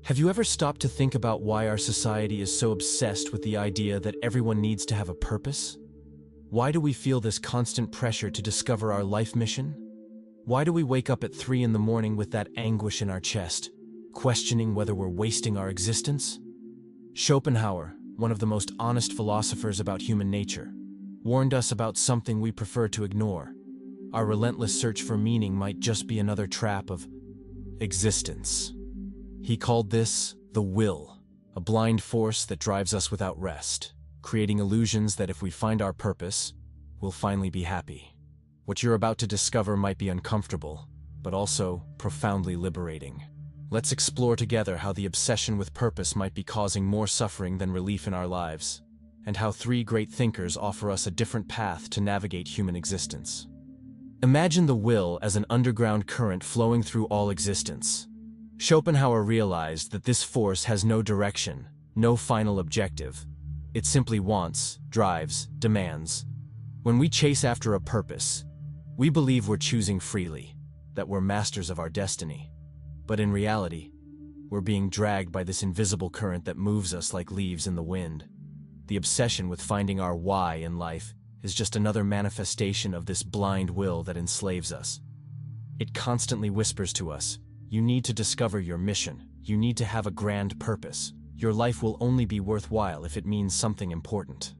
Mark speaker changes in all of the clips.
Speaker 1: Have you ever stopped to think about why our society is so obsessed with the idea that everyone needs to have a purpose? Why do we feel this constant pressure to discover our life mission? Why do we wake up at 3 in the morning with that anguish in our chest, questioning whether we're wasting our existence? Schopenhauer, one of the most honest philosophers about human nature, warned us about something we prefer to ignore. Our relentless search for meaning might just be another trap of existence. He called this the will, a blind force that drives us without rest, creating illusions that if we find our purpose, we'll finally be happy. What you're about to discover might be uncomfortable, but also profoundly liberating. Let's explore together how the obsession with purpose might be causing more suffering than relief in our lives, and how 3 great thinkers offer us a different path to navigate human existence. Imagine the will as an underground current flowing through all existence. Schopenhauer realized that this force has no direction, no final objective. It simply wants, drives, demands. When we chase after a purpose, we believe we're choosing freely, that we're masters of our destiny. But in reality, we're being dragged by this invisible current that moves us like leaves in the wind. The obsession with finding our why in life is just another manifestation of this blind will that enslaves us. It constantly whispers to us, you need to discover your mission. You need to have a grand purpose. Your life will only be worthwhile if it means something important.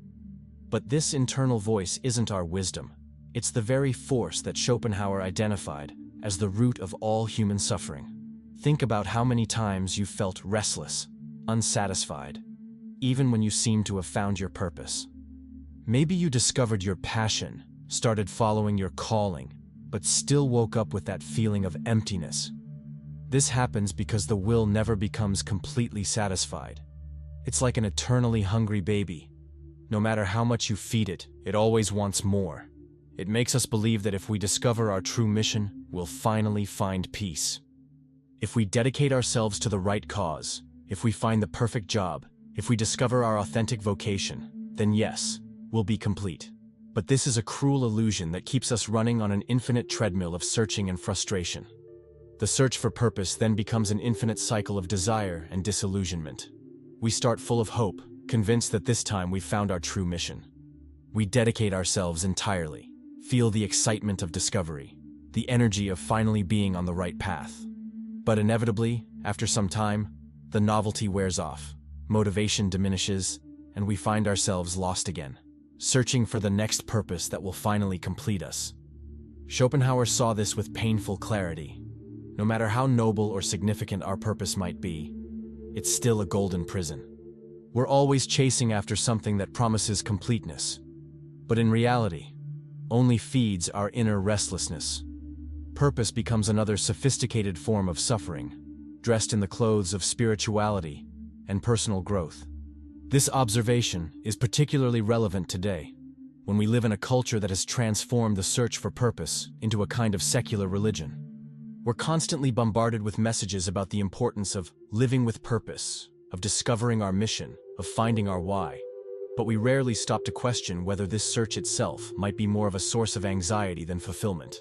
Speaker 1: But this internal voice isn't our wisdom. It's the very force that Schopenhauer identified as the root of all human suffering. Think about how many times you felt restless, unsatisfied, even when you seemed to have found your purpose. Maybe you discovered your passion, started following your calling, but still woke up with that feeling of emptiness. This happens because the will never becomes completely satisfied. It's like an eternally hungry baby. No matter how much you feed it, it always wants more. It makes us believe that if we discover our true mission, we'll finally find peace. If we dedicate ourselves to the right cause, if we find the perfect job, if we discover our authentic vocation, then yes, we'll be complete. But this is a cruel illusion that keeps us running on an infinite treadmill of searching and frustration. The search for purpose then becomes an infinite cycle of desire and disillusionment. We start full of hope, convinced that this time we've found our true mission. We dedicate ourselves entirely, feel the excitement of discovery, the energy of finally being on the right path. But inevitably, after some time, the novelty wears off, motivation diminishes, and we find ourselves lost again, searching for the next purpose that will finally complete us. Schopenhauer saw this with painful clarity. No matter how noble or significant our purpose might be, it's still a golden prison. We're always chasing after something that promises completeness, but in reality, only feeds our inner restlessness. Purpose becomes another sophisticated form of suffering, dressed in the clothes of spirituality and personal growth. This observation is particularly relevant today, when we live in a culture that has transformed the search for purpose into a kind of secular religion. We're constantly bombarded with messages about the importance of living with purpose, of discovering our mission, of finding our why. But we rarely stop to question whether this search itself might be more of a source of anxiety than fulfillment.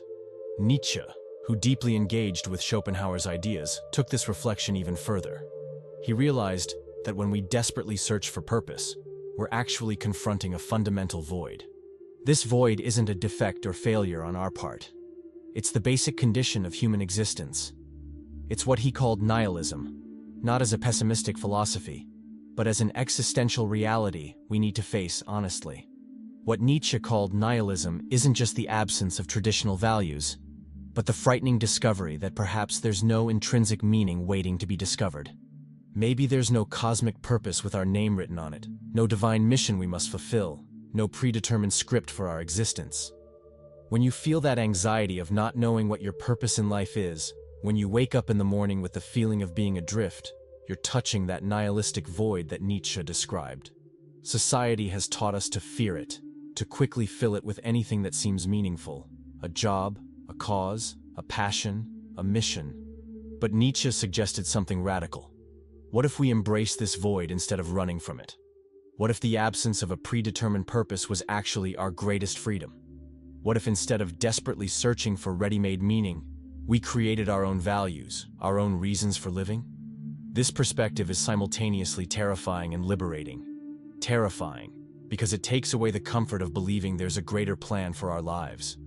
Speaker 1: Nietzsche, who deeply engaged with Schopenhauer's ideas, took this reflection even further. He realized that when we desperately search for purpose, we're actually confronting a fundamental void. This void isn't a defect or failure on our part. It's the basic condition of human existence. It's what he called nihilism, not as a pessimistic philosophy, but as an existential reality we need to face honestly. What Nietzsche called nihilism isn't just the absence of traditional values, but the frightening discovery that perhaps there's no intrinsic meaning waiting to be discovered. Maybe there's no cosmic purpose with our name written on it, no divine mission we must fulfill, no predetermined script for our existence. When you feel that anxiety of not knowing what your purpose in life is, when you wake up in the morning with the feeling of being adrift, you're touching that nihilistic void that Nietzsche described. Society has taught us to fear it, to quickly fill it with anything that seems meaningful, a job, a cause, a passion, a mission. But Nietzsche suggested something radical. What if we embrace this void instead of running from it? What if the absence of a predetermined purpose was actually our greatest freedom? What if instead of desperately searching for ready-made meaning, we created our own values, our own reasons for living? This perspective is simultaneously terrifying and liberating. Terrifying, because it takes away the comfort of believing there's a greater plan for our lives.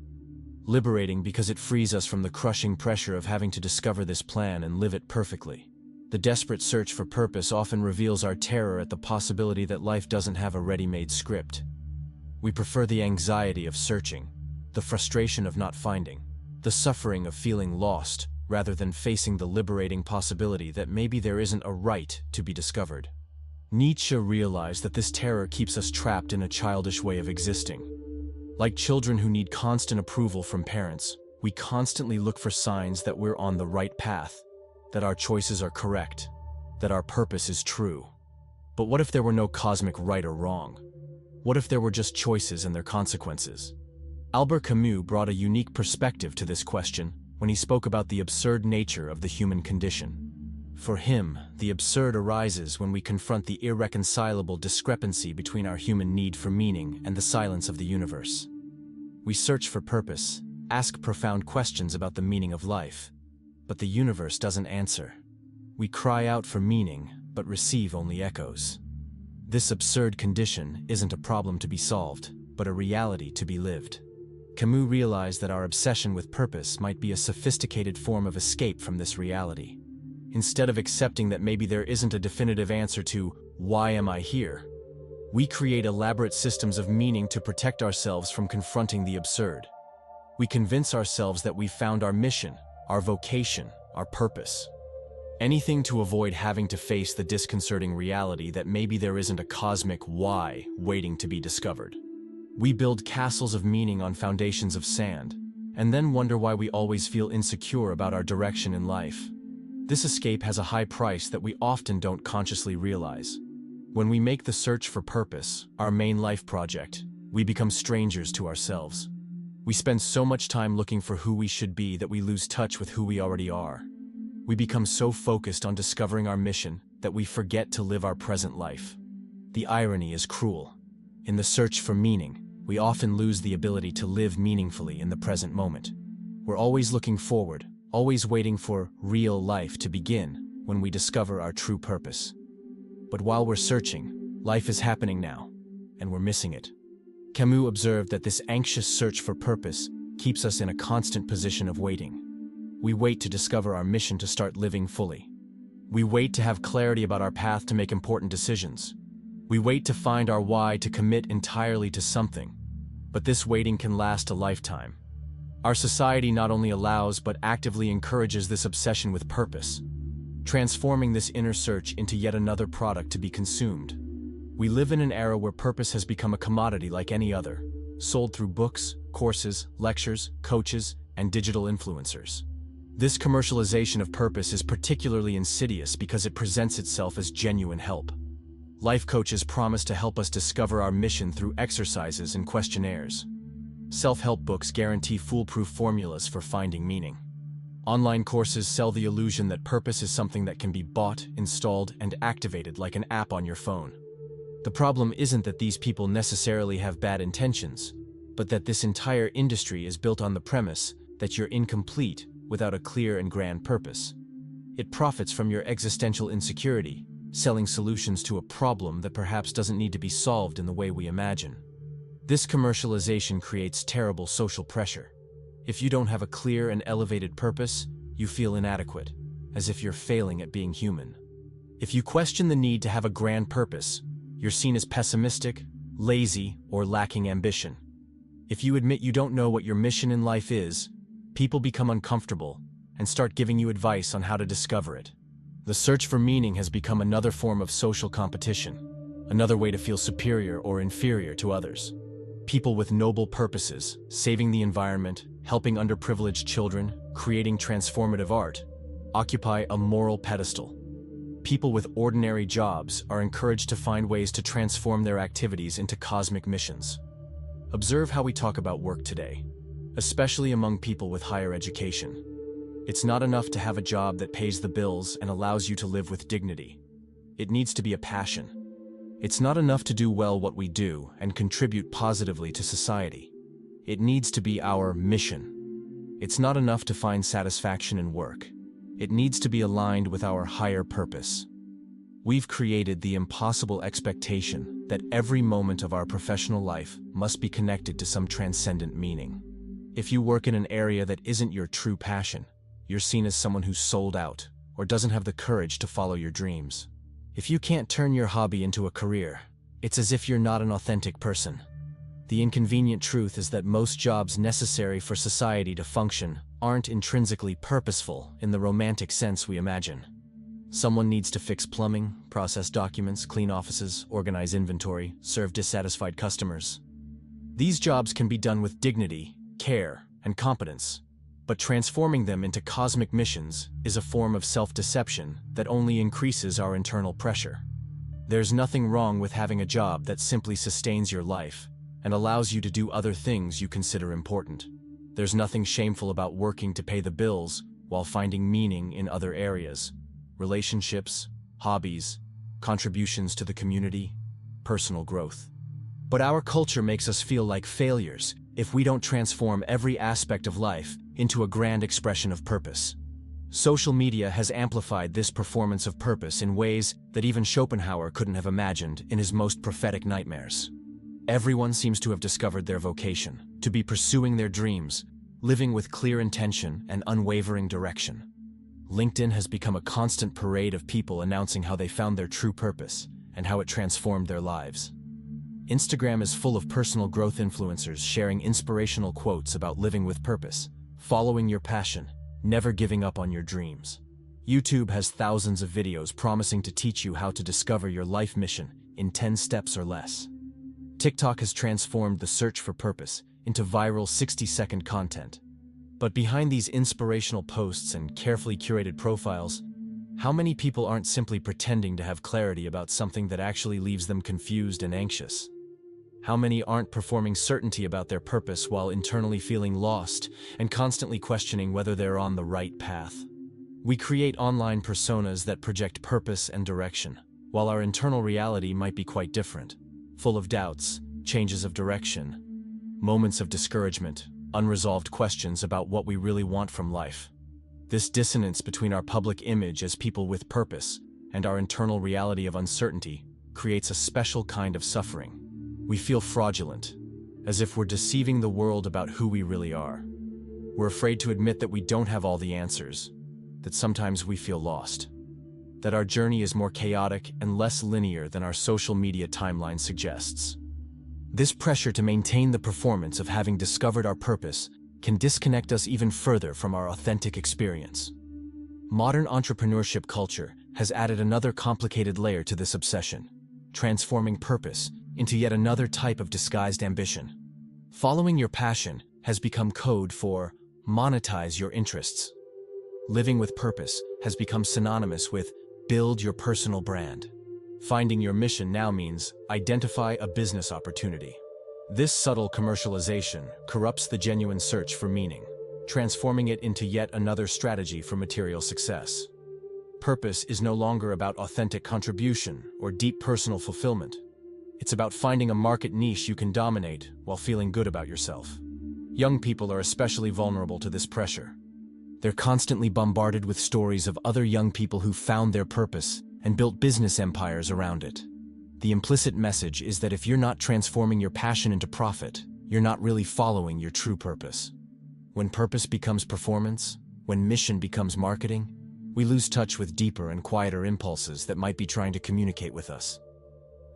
Speaker 1: Liberating because it frees us from the crushing pressure of having to discover this plan and live it perfectly. The desperate search for purpose often reveals our terror at the possibility that life doesn't have a ready-made script. We prefer the anxiety of searching, the frustration of not finding, the suffering of feeling lost, rather than facing the liberating possibility that maybe there isn't a right to be discovered. Nietzsche realized that this terror keeps us trapped in a childish way of existing. Like children who need constant approval from parents, we constantly look for signs that we're on the right path, that our choices are correct, that our purpose is true. But what if there were no cosmic right or wrong? What if there were just choices and their consequences? Albert Camus brought a unique perspective to this question when he spoke about the absurd nature of the human condition. For him, the absurd arises when we confront the irreconcilable discrepancy between our human need for meaning and the silence of the universe. We search for purpose, ask profound questions about the meaning of life, but the universe doesn't answer. We cry out for meaning, but receive only echoes. This absurd condition isn't a problem to be solved, but a reality to be lived. Camus realized that our obsession with purpose might be a sophisticated form of escape from this reality. Instead of accepting that maybe there isn't a definitive answer to "why am I here?" we create elaborate systems of meaning to protect ourselves from confronting the absurd. We convince ourselves that we've found our mission, our vocation, our purpose. Anything to avoid having to face the disconcerting reality that maybe there isn't a cosmic why waiting to be discovered. We build castles of meaning on foundations of sand, and then wonder why we always feel insecure about our direction in life. This escape has a high price that we often don't consciously realize. When we make the search for purpose our main life project, we become strangers to ourselves. We spend so much time looking for who we should be that we lose touch with who we already are. We become so focused on discovering our mission that we forget to live our present life. The irony is cruel. In the search for meaning, we often lose the ability to live meaningfully in the present moment. We're always looking forward, always waiting for real life to begin when we discover our true purpose. But while we're searching, life is happening now, and we're missing it. Camus observed that this anxious search for purpose keeps us in a constant position of waiting. We wait to discover our mission to start living fully. We wait to have clarity about our path to make important decisions. We wait to find our why to commit entirely to something. But this waiting can last a lifetime. Our society not only allows but actively encourages this obsession with purpose, transforming this inner search into yet another product to be consumed. We live in an era where purpose has become a commodity like any other, sold through books, courses, lectures, coaches, and digital influencers. This commercialization of purpose is particularly insidious because it presents itself as genuine help. Life coaches promise to help us discover our mission through exercises and questionnaires. Self-help books guarantee foolproof formulas for finding meaning. Online courses sell the illusion that purpose is something that can be bought, installed, and activated like an app on your phone. The problem isn't that these people necessarily have bad intentions, but that this entire industry is built on the premise that you're incomplete without a clear and grand purpose. It profits from your existential insecurity, selling solutions to a problem that perhaps doesn't need to be solved in the way we imagine. This commercialization creates terrible social pressure. If you don't have a clear and elevated purpose, you feel inadequate, as if you're failing at being human. If you question the need to have a grand purpose, you're seen as pessimistic, lazy, or lacking ambition. If you admit you don't know what your mission in life is, people become uncomfortable and start giving you advice on how to discover it. The search for meaning has become another form of social competition, another way to feel superior or inferior to others. People with noble purposes, saving the environment, helping underprivileged children, creating transformative art, occupy a moral pedestal. People with ordinary jobs are encouraged to find ways to transform their activities into cosmic missions. Observe how we talk about work today, especially among people with higher education. It's not enough to have a job that pays the bills and allows you to live with dignity. It needs to be a passion. It's not enough to do well what we do and contribute positively to society. It needs to be our mission. It's not enough to find satisfaction in work. It needs to be aligned with our higher purpose. We've created the impossible expectation that every moment of our professional life must be connected to some transcendent meaning. If you work in an area that isn't your true passion, you're seen as someone who's sold out or doesn't have the courage to follow your dreams. If you can't turn your hobby into a career, it's as if you're not an authentic person. The inconvenient truth is that most jobs necessary for society to function aren't intrinsically purposeful in the romantic sense we imagine. Someone needs to fix plumbing, process documents, clean offices, organize inventory, serve dissatisfied customers. These jobs can be done with dignity, care, and competence, but transforming them into cosmic missions is a form of self-deception that only increases our internal pressure. There's nothing wrong with having a job that simply sustains your life and allows you to do other things you consider important. There's nothing shameful about working to pay the bills while finding meaning in other areas: relationships, hobbies, contributions to the community, personal growth. But our culture makes us feel like failures if we don't transform every aspect of life into a grand expression of purpose. Social media has amplified this performance of purpose in ways that even Schopenhauer couldn't have imagined in his most prophetic nightmares. Everyone seems to have discovered their vocation, to be pursuing their dreams, living with clear intention and unwavering direction. LinkedIn has become a constant parade of people announcing how they found their true purpose and how it transformed their lives. Instagram is full of personal growth influencers sharing inspirational quotes about living with purpose, following your passion, never giving up on your dreams. YouTube has thousands of videos promising to teach you how to discover your life mission in 10 steps or less. TikTok has transformed the search for purpose into viral 60-second content. But behind these inspirational posts and carefully curated profiles, how many people aren't simply pretending to have clarity about something that actually leaves them confused and anxious? How many aren't performing certainty about their purpose while internally feeling lost and constantly questioning whether they're on the right path? We create online personas that project purpose and direction, while our internal reality might be quite different, full of doubts, changes of direction, moments of discouragement, unresolved questions about what we really want from life. This dissonance between our public image as people with purpose and our internal reality of uncertainty creates a special kind of suffering. We feel fraudulent, as if we're deceiving the world about who we really are. We're afraid to admit that we don't have all the answers, that sometimes we feel lost, that our journey is more chaotic and less linear than our social media timeline suggests. This pressure to maintain the performance of having discovered our purpose can disconnect us even further from our authentic experience. Modern entrepreneurship culture has added another complicated layer to this obsession, transforming purpose into yet another type of disguised ambition. Following your passion has become code for monetize your interests. Living with purpose has become synonymous with build your personal brand. Finding your mission now means identify a business opportunity. This subtle commercialization corrupts the genuine search for meaning, transforming it into yet another strategy for material success. Purpose is no longer about authentic contribution or deep personal fulfillment. It's about finding a market niche you can dominate while feeling good about yourself. Young people are especially vulnerable to this pressure. They're constantly bombarded with stories of other young people who found their purpose and built business empires around it. The implicit message is that if you're not transforming your passion into profit, you're not really following your true purpose. When purpose becomes performance, when mission becomes marketing, we lose touch with deeper and quieter impulses that might be trying to communicate with us.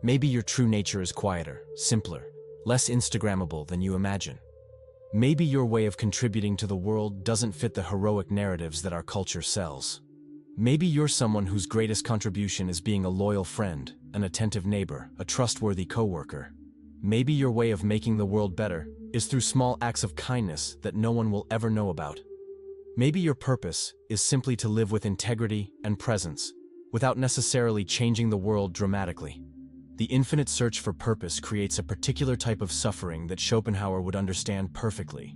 Speaker 1: Maybe your true nature is quieter, simpler, less Instagrammable than you imagine. Maybe your way of contributing to the world doesn't fit the heroic narratives that our culture sells. Maybe you're someone whose greatest contribution is being a loyal friend, an attentive neighbor, a trustworthy coworker. Maybe your way of making the world better is through small acts of kindness that no one will ever know about. Maybe your purpose is simply to live with integrity and presence, without necessarily changing the world dramatically. The infinite search for purpose creates a particular type of suffering that Schopenhauer would understand perfectly.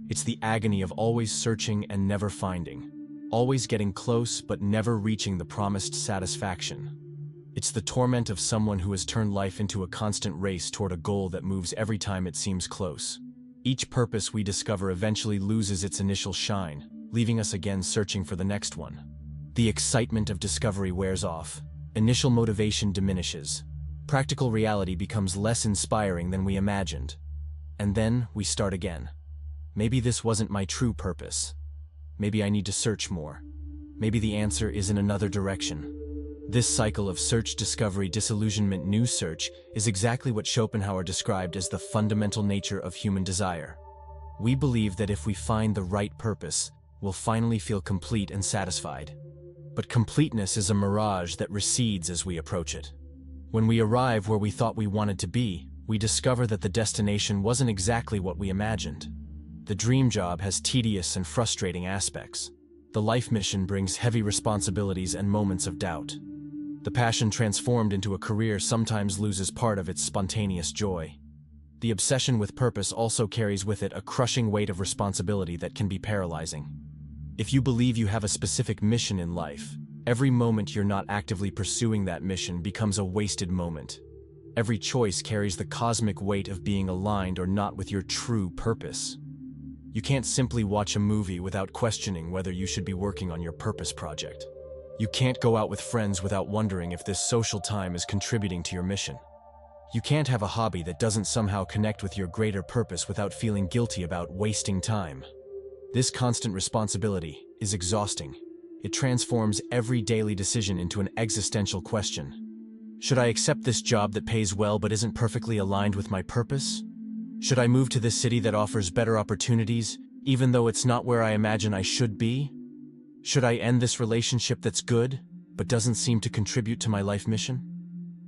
Speaker 1: It's the agony of always searching and never finding, always getting close but never reaching the promised satisfaction. It's the torment of someone who has turned life into a constant race toward a goal that moves every time it seems close. Each purpose we discover eventually loses its initial shine, leaving us again searching for the next one. The excitement of discovery wears off. Initial motivation diminishes. Practical reality becomes less inspiring than we imagined. And then we start again. Maybe this wasn't my true purpose. Maybe I need to search more. Maybe the answer is in another direction. This cycle of search, discovery, disillusionment, new search is exactly what Schopenhauer described as the fundamental nature of human desire. We believe that if we find the right purpose, we'll finally feel complete and satisfied. But completeness is a mirage that recedes as we approach it. When we arrive where we thought we wanted to be, we discover that the destination wasn't exactly what we imagined. The dream job has tedious and frustrating aspects. The life mission brings heavy responsibilities and moments of doubt. The passion transformed into a career sometimes loses part of its spontaneous joy. The obsession with purpose also carries with it a crushing weight of responsibility that can be paralyzing. If you believe you have a specific mission in life, every moment you're not actively pursuing that mission becomes a wasted moment. Every choice carries the cosmic weight of being aligned or not with your true purpose. You can't simply watch a movie without questioning whether you should be working on your purpose project. You can't go out with friends without wondering if this social time is contributing to your mission. You can't have a hobby that doesn't somehow connect with your greater purpose without feeling guilty about wasting time. This constant responsibility is exhausting. It transforms every daily decision into an existential question. Should I accept this job that pays well but isn't perfectly aligned with my purpose? Should I move to this city that offers better opportunities, even though it's not where I imagine I should be? Should I end this relationship that's good, but doesn't seem to contribute to my life mission?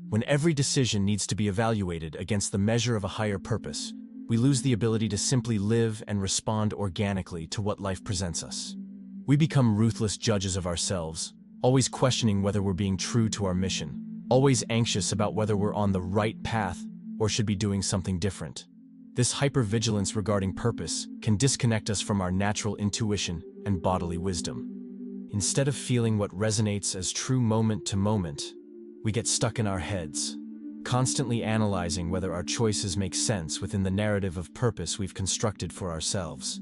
Speaker 1: When every decision needs to be evaluated against the measure of a higher purpose, we lose the ability to simply live and respond organically to what life presents us. We become ruthless judges of ourselves, always questioning whether we're being true to our mission, always anxious about whether we're on the right path or should be doing something different. This hypervigilance regarding purpose can disconnect us from our natural intuition and bodily wisdom. Instead of feeling what resonates as true moment to moment, we get stuck in our heads, constantly analyzing whether our choices make sense within the narrative of purpose we've constructed for ourselves.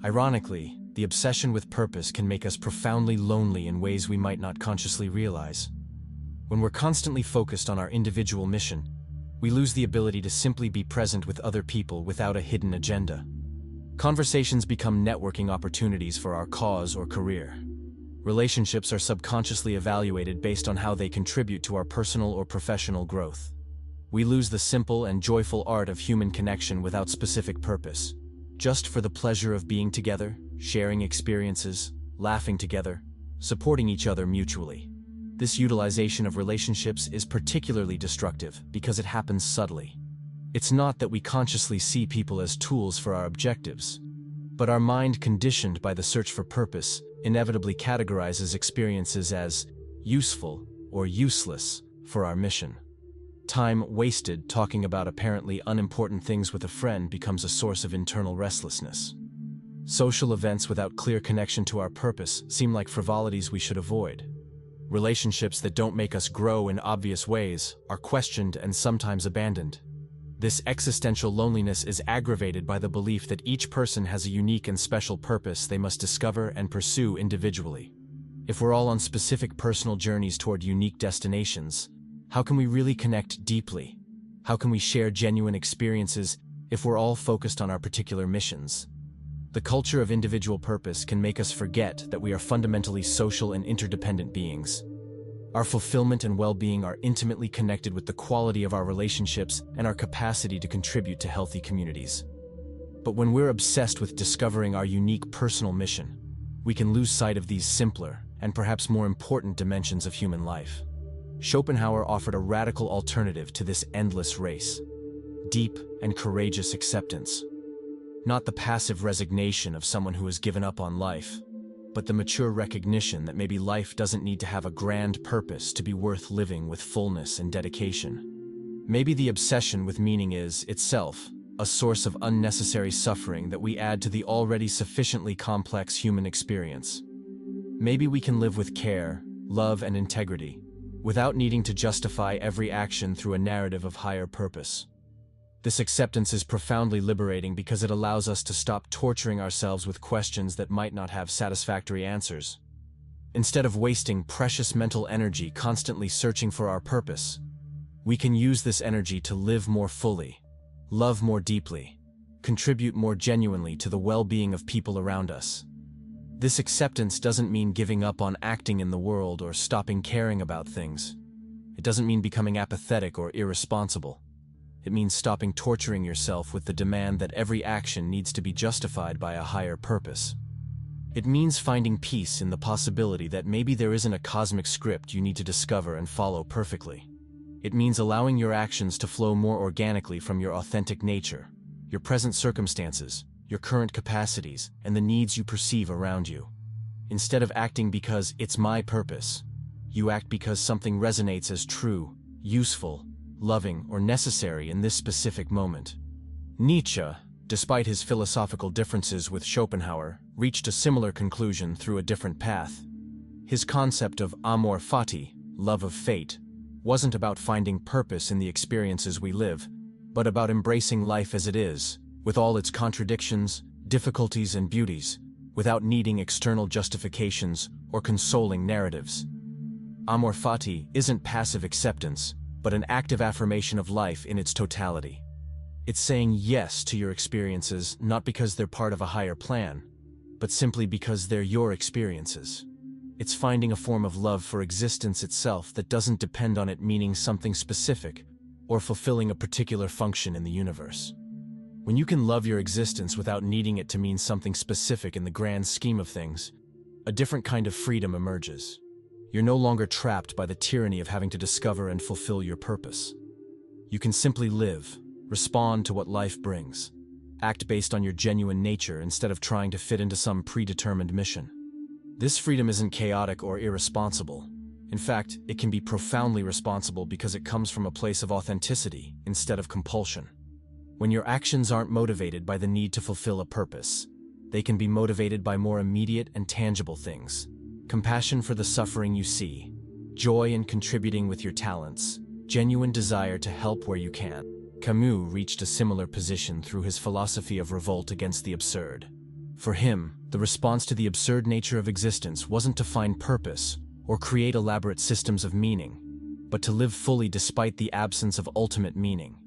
Speaker 1: Ironically, the obsession with purpose can make us profoundly lonely in ways we might not consciously realize. When we're constantly focused on our individual mission, we lose the ability to simply be present with other people without a hidden agenda. Conversations become networking opportunities for our cause or career. Relationships are subconsciously evaluated based on how they contribute to our personal or professional growth. We lose the simple and joyful art of human connection without specific purpose, just for the pleasure of being together, sharing experiences, laughing together, supporting each other mutually. This utilization of relationships is particularly destructive because it happens subtly. It's not that we consciously see people as tools for our objectives, but our mind, conditioned by the search for purpose, inevitably categorizes experiences as useful or useless for our mission. Time wasted talking about apparently unimportant things with a friend becomes a source of internal restlessness. Social events without clear connection to our purpose seem like frivolities we should avoid. Relationships that don't make us grow in obvious ways are questioned and sometimes abandoned. This existential loneliness is aggravated by the belief that each person has a unique and special purpose they must discover and pursue individually. If we're all on specific personal journeys toward unique destinations, how can we really connect deeply? How can we share genuine experiences if we're all focused on our particular missions? The culture of individual purpose can make us forget that we are fundamentally social and interdependent beings. Our fulfillment and well-being are intimately connected with the quality of our relationships and our capacity to contribute to healthy communities. But when we're obsessed with discovering our unique personal mission, we can lose sight of these simpler and perhaps more important dimensions of human life. Schopenhauer offered a radical alternative to this endless race: deep and courageous acceptance. Not the passive resignation of someone who has given up on life, but the mature recognition that maybe life doesn't need to have a grand purpose to be worth living with fullness and dedication. Maybe the obsession with meaning is, itself, a source of unnecessary suffering that we add to the already sufficiently complex human experience. Maybe we can live with care, love, and integrity, without needing to justify every action through a narrative of higher purpose. This acceptance is profoundly liberating because it allows us to stop torturing ourselves with questions that might not have satisfactory answers. Instead of wasting precious mental energy constantly searching for our purpose, we can use this energy to live more fully, love more deeply, contribute more genuinely to the well-being of people around us. This acceptance doesn't mean giving up on acting in the world or stopping caring about things. It doesn't mean becoming apathetic or irresponsible. It means stopping torturing yourself with the demand that every action needs to be justified by a higher purpose. It means finding peace in the possibility that maybe there isn't a cosmic script you need to discover and follow perfectly. It means allowing your actions to flow more organically from your authentic nature, your present circumstances, your current capacities, and the needs you perceive around you. Instead of acting because it's my purpose, you act because something resonates as true, useful, loving, or necessary in this specific moment. Nietzsche, despite his philosophical differences with Schopenhauer, reached a similar conclusion through a different path. His concept of amor fati, love of fate, wasn't about finding purpose in the experiences we live, but about embracing life as it is, with all its contradictions, difficulties, and beauties, without needing external justifications or consoling narratives. Amor fati isn't passive acceptance, but an active affirmation of life in its totality. It's saying yes to your experiences not because they're part of a higher plan, but simply because they're your experiences. It's finding a form of love for existence itself that doesn't depend on it meaning something specific or fulfilling a particular function in the universe. When you can love your existence without needing it to mean something specific in the grand scheme of things, a different kind of freedom emerges. You're no longer trapped by the tyranny of having to discover and fulfill your purpose. You can simply live, respond to what life brings, act based on your genuine nature instead of trying to fit into some predetermined mission. This freedom isn't chaotic or irresponsible. In fact, it can be profoundly responsible because it comes from a place of authenticity instead of compulsion. When your actions aren't motivated by the need to fulfill a purpose, they can be motivated by more immediate and tangible things. Compassion for the suffering you see, joy in contributing with your talents, genuine desire to help where you can. Camus reached a similar position through his philosophy of revolt against the absurd. For him, the response to the absurd nature of existence wasn't to find purpose or create elaborate systems of meaning, but to live fully despite the absence of ultimate meaning.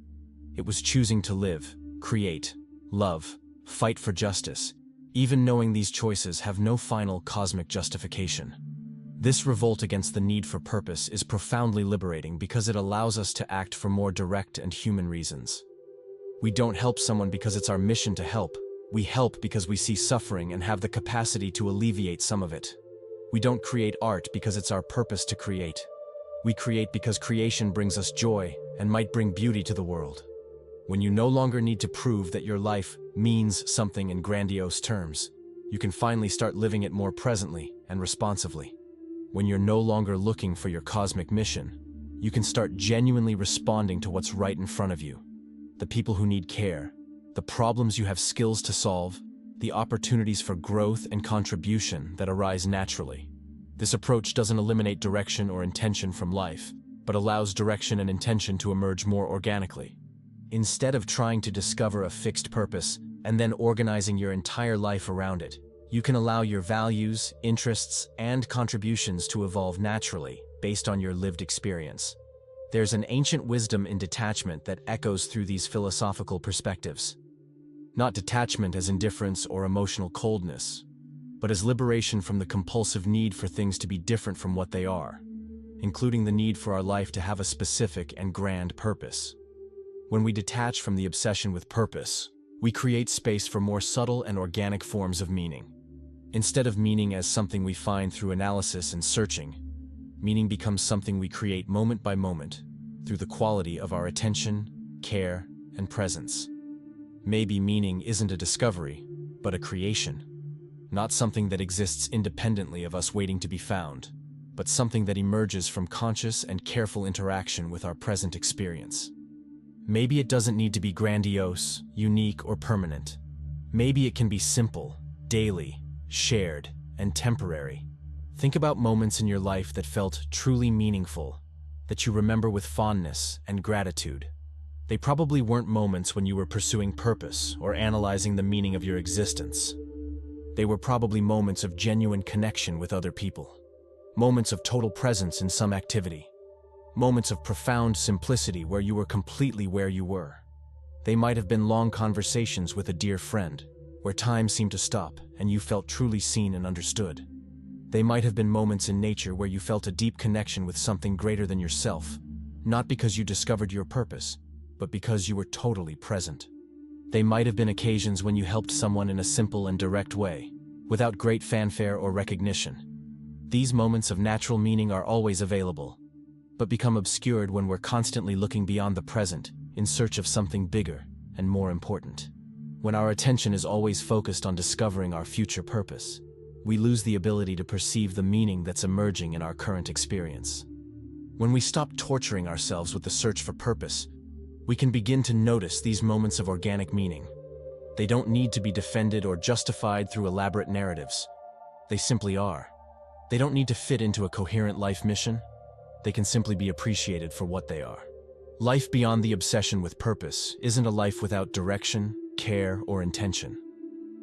Speaker 1: It was choosing to live, create, love, fight for justice, even knowing these choices have no final cosmic justification. This revolt against the need for purpose is profoundly liberating because it allows us to act for more direct and human reasons. We don't help someone because it's our mission to help. We help because we see suffering and have the capacity to alleviate some of it. We don't create art because it's our purpose to create. We create because creation brings us joy and might bring beauty to the world. When you no longer need to prove that your life means something in grandiose terms, you can finally start living it more presently and responsively. When you're no longer looking for your cosmic mission, you can start genuinely responding to what's right in front of you. The people who need care, the problems you have skills to solve, the opportunities for growth and contribution that arise naturally. This approach doesn't eliminate direction or intention from life, but allows direction and intention to emerge more organically. Instead of trying to discover a fixed purpose and then organizing your entire life around it, you can allow your values, interests, and contributions to evolve naturally based on your lived experience. There's an ancient wisdom in detachment that echoes through these philosophical perspectives. Not detachment as indifference or emotional coldness, but as liberation from the compulsive need for things to be different from what they are, including the need for our life to have a specific and grand purpose. When we detach from the obsession with purpose, we create space for more subtle and organic forms of meaning. Instead of meaning as something we find through analysis and searching, meaning becomes something we create moment by moment through the quality of our attention, care, and presence. Maybe meaning isn't a discovery, but a creation. Not something that exists independently of us waiting to be found, but something that emerges from conscious and careful interaction with our present experience. Maybe it doesn't need to be grandiose, unique, or permanent. Maybe it can be simple, daily, shared, and temporary. Think about moments in your life that felt truly meaningful, that you remember with fondness and gratitude. They probably weren't moments when you were pursuing purpose or analyzing the meaning of your existence. They were probably moments of genuine connection with other people. moments of total presence in some activity, moments of profound simplicity where you were completely where you were. They might have been long conversations with a dear friend, where time seemed to stop and you felt truly seen and understood. They might have been moments in nature where you felt a deep connection with something greater than yourself, not because you discovered your purpose, but because you were totally present. They might have been occasions when you helped someone in a simple and direct way, without great fanfare or recognition. These moments of natural meaning are always available, but become obscured when we're constantly looking beyond the present in search of something bigger and more important. When our attention is always focused on discovering our future purpose, we lose the ability to perceive the meaning that's emerging in our current experience. When we stop torturing ourselves with the search for purpose, we can begin to notice these moments of organic meaning. They don't need to be defended or justified through elaborate narratives. They simply are. They don't need to fit into a coherent life mission. They can simply be appreciated for what they are. Life beyond the obsession with purpose isn't a life without direction, care, or intention.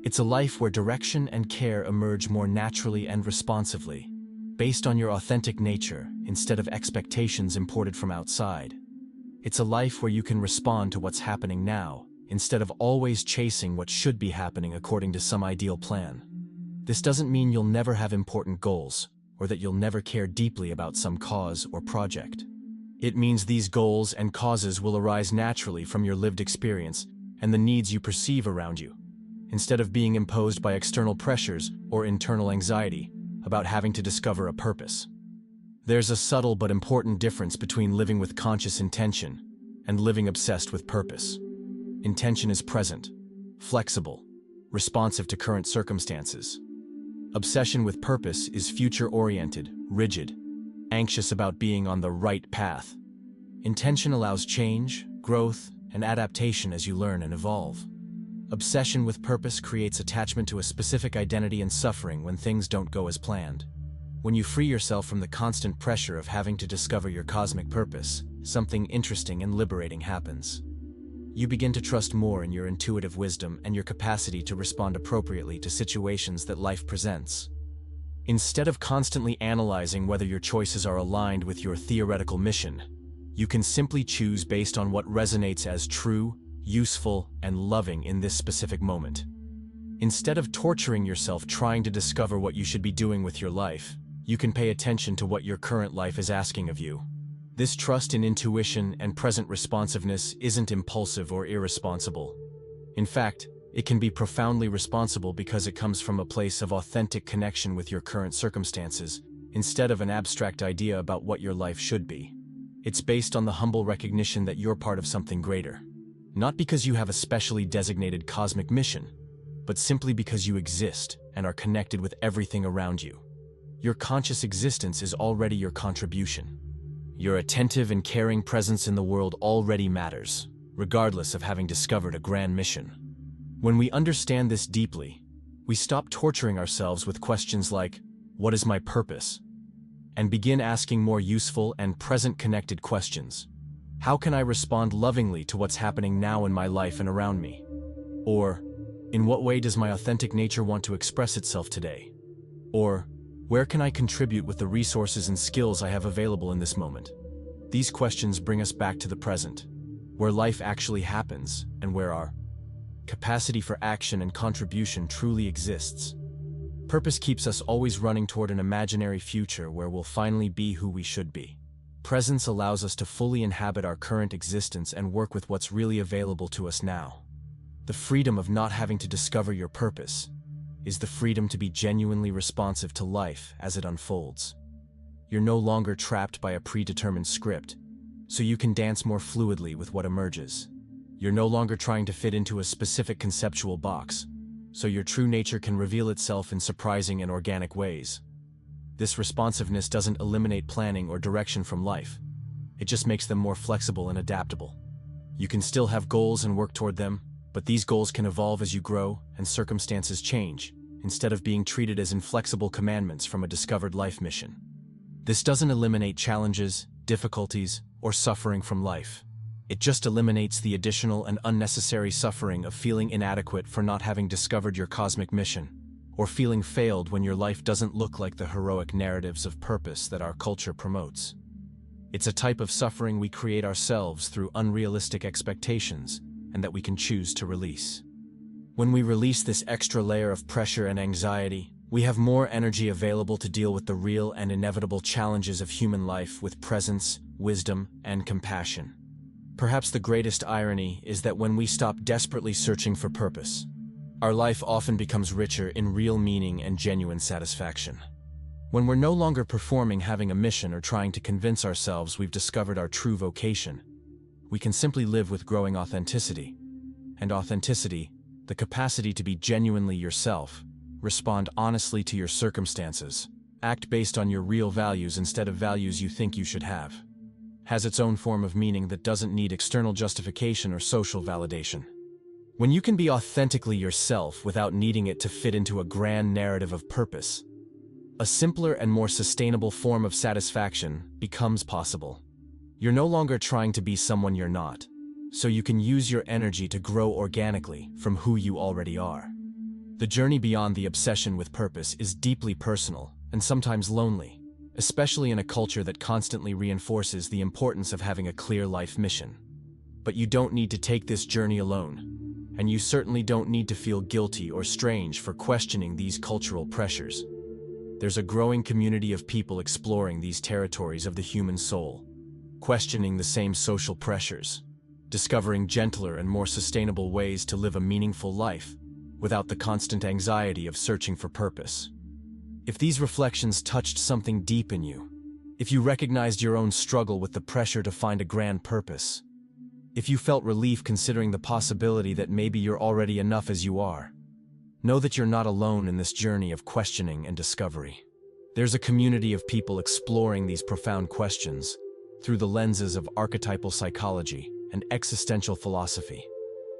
Speaker 1: It's a life where direction and care emerge more naturally and responsively, based on your authentic nature instead of expectations imported from outside. It's a life where you can respond to what's happening now, instead of always chasing what should be happening according to some ideal plan. This doesn't mean you'll never have important goals, or that you'll never care deeply about some cause or project. It means these goals and causes will arise naturally from your lived experience and the needs you perceive around you, instead of being imposed by external pressures or internal anxiety about having to discover a purpose. There's a subtle but important difference between living with conscious intention and living obsessed with purpose. Intention is present, flexible, responsive to current circumstances. Obsession with purpose is future-oriented, rigid, anxious about being on the right path. Intention allows change, growth, and adaptation as you learn and evolve. Obsession with purpose creates attachment to a specific identity and suffering when things don't go as planned. When you free yourself from the constant pressure of having to discover your cosmic purpose, something interesting and liberating happens. You begin to trust more in your intuitive wisdom and your capacity to respond appropriately to situations that life presents. Instead of constantly analyzing whether your choices are aligned with your theoretical mission, you can simply choose based on what resonates as true, useful, and loving in this specific moment. Instead of torturing yourself trying to discover what you should be doing with your life, you can pay attention to what your current life is asking of you. This trust in intuition and present responsiveness isn't impulsive or irresponsible. In fact, it can be profoundly responsible because it comes from a place of authentic connection with your current circumstances, instead of an abstract idea about what your life should be. It's based on the humble recognition that you're part of something greater. Not because you have a specially designated cosmic mission, but simply because you exist and are connected with everything around you. Your conscious existence is already your contribution. Your attentive and caring presence in the world already matters, regardless of having discovered a grand mission. When we understand this deeply, we stop torturing ourselves with questions like, "What is my purpose?" and begin asking more useful and present-connected questions. How can I respond lovingly to what's happening now in my life and around me? Or, in what way does my authentic nature want to express itself today? Or, where can I contribute with the resources and skills I have available in this moment? These questions bring us back to the present, where life actually happens and where our capacity for action and contribution truly exists. Purpose keeps us always running toward an imaginary future where we'll finally be who we should be. Presence allows us to fully inhabit our current existence and work with what's really available to us now. The freedom of not having to discover your purpose is the freedom to be genuinely responsive to life as it unfolds. You're no longer trapped by a predetermined script, so you can dance more fluidly with what emerges. You're no longer trying to fit into a specific conceptual box, so your true nature can reveal itself in surprising and organic ways. This responsiveness doesn't eliminate planning or direction from life. It just makes them more flexible and adaptable. You can still have goals and work toward them, but these goals can evolve as you grow and circumstances change, instead of being treated as inflexible commandments from a discovered life mission. This doesn't eliminate challenges, difficulties, or suffering from life. It just eliminates the additional and unnecessary suffering of feeling inadequate for not having discovered your cosmic mission. or feeling failed when your life doesn't look like the heroic narratives of purpose that our culture promotes. It's a type of suffering we create ourselves through unrealistic expectations and that we can choose to release. When we release this extra layer of pressure and anxiety, we have more energy available to deal with the real and inevitable challenges of human life with presence, wisdom, and compassion. Perhaps the greatest irony is that when we stop desperately searching for purpose, our life often becomes richer in real meaning and genuine satisfaction. When we're no longer performing having a mission or trying to convince ourselves we've discovered our true vocation, we can simply live with growing authenticity. And authenticity, the capacity to be genuinely yourself, respond honestly to your circumstances, act based on your real values instead of values you think you should have, has its own form of meaning that doesn't need external justification or social validation. When you can be authentically yourself without needing it to fit into a grand narrative of purpose, a simpler and more sustainable form of satisfaction becomes possible. You're no longer trying to be someone you're not, so you can use your energy to grow organically from who you already are. The journey beyond the obsession with purpose is deeply personal and sometimes lonely, especially in a culture that constantly reinforces the importance of having a clear life mission. But you don't need to take this journey alone, and you certainly don't need to feel guilty or strange for questioning these cultural pressures. There's a growing community of people exploring these territories of the human soul, questioning the same social pressures, discovering gentler and more sustainable ways to live a meaningful life without the constant anxiety of searching for purpose. If these reflections touched something deep in you, if you recognized your own struggle with the pressure to find a grand purpose, if you felt relief considering the possibility that maybe you're already enough as you are, know that you're not alone in this journey of questioning and discovery. There's a community of people exploring these profound questions through the lenses of archetypal psychology and existential philosophy.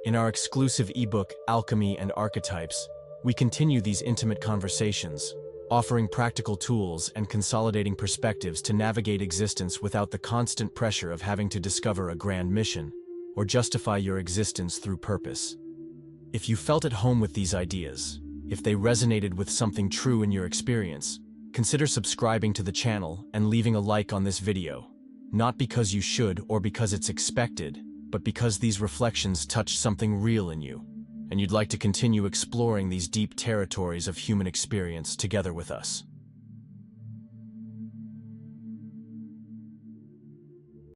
Speaker 1: In our exclusive ebook, Alchemy and Archetypes, we continue these intimate conversations, offering practical tools and consolidating perspectives to navigate existence without the constant pressure of having to discover a grand mission or justify your existence through purpose. If you felt at home with these ideas, if they resonated with something true in your experience, consider subscribing to the channel and leaving a like on this video, not because you should or because it's expected, but because these reflections touch something real in you, and you'd like to continue exploring these deep territories of human experience together with us.